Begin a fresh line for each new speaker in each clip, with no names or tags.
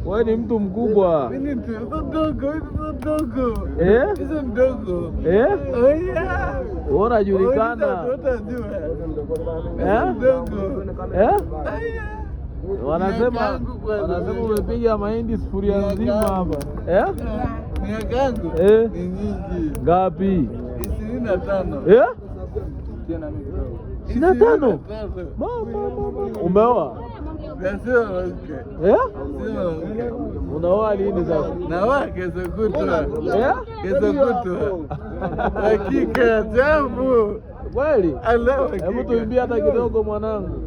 Wewe ni mtu mkubwa.
Mimi ni mdogo. Hizo mdogo.
Unajulikana. Wanasema umepiga mahindi sufuria nzima hapa.
Miaka yangu ni nyingi.
Ngapi?
25.
25? Umeoa? Unaoa lini sasa?
Naoa kesho kutwa. Kesho kutwa. Hakika jambo.
Kweli? Hebu tuimbie hata kidogo mwanangu.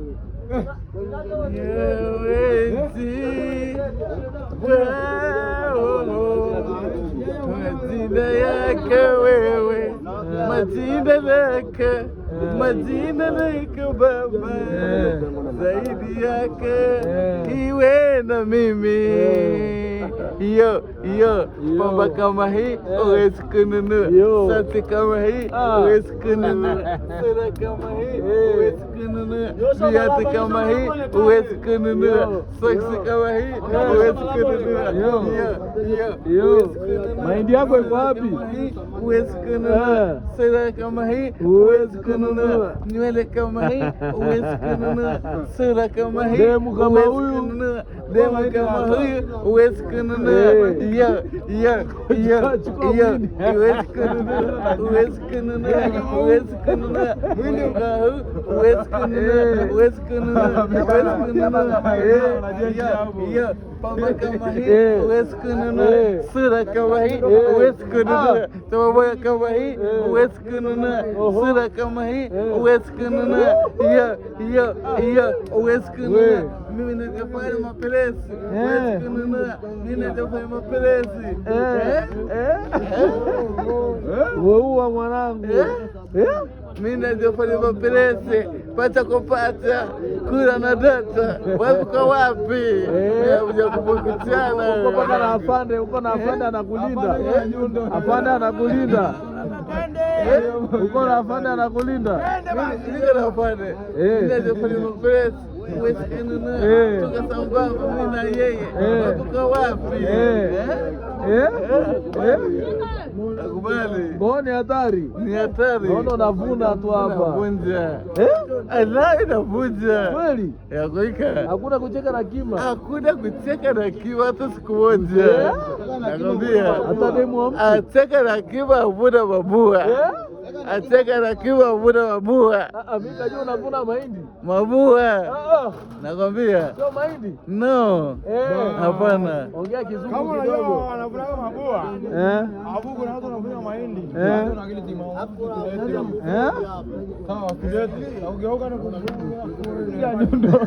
Majina yake wewe, majina yake baba, zaidi yake iwe na mimi. Yo, pamba kama hii huwezi kununua, sati kama hii huwezi kununua, sura kama hii huwezi kununua, viatu kama hii huwezi kununua, soksi kama hii huwezi kununua. Yo,
mahindi yako iko wapi?
Huwezi kununua, sura kama hii huwezi kununua, nywele kama hii huwezi kununua, sura kama hii
demu kama huyu,
demu kama huyu huwezi kununua. Huwezi kununua, pamba kama hii huwezi kununua, sura kama hii huwezi kununua, tababoya kama hii huwezi kununua, sura kama hii huwezi kununua. Huwezi kununua. Mimi natafanya mapelezi, huwezi kununua. Mimi natafanya mapelezi.
Wewe mwanangu.
Mimi natafanya mapelezi, pata kupata, kula na data. Wewe uko wapi? Unakuja kupokutana.
Uko na afande, anakulinda. Afande anakulinda. Uko na afande anakulinda.
Niko na afande. Mimi natafanya mapelezi. Huwezi kununua, toka sambamba mimi na yeye. Uko wapi? Nakubali.
Mbona ni hatari?
Ni hatari.
Naona unavuna tu hapa.
Unavunja. Allah inavunja.
Kweli?
Yakoika.
Hakuna kucheka na kima.
Hakuna kucheka na kima hata siku moja. Nakwambia.
Hata demu mtu.
Acheka na kima avuna mabua. Acheka na kima avuna mabua.
Mimi najua unavuna mahindi.
Mabua. Nakwambia.
Sio mahindi?
No. Hapana.
Ongea kizungu kidogo.
Kama unajua wanavuna mabua. Hapo kuna watu wanavuna mahindi. Kuna akili timamu. Sawa, kileti. Au geuka na kumfunga. Ya nyundo.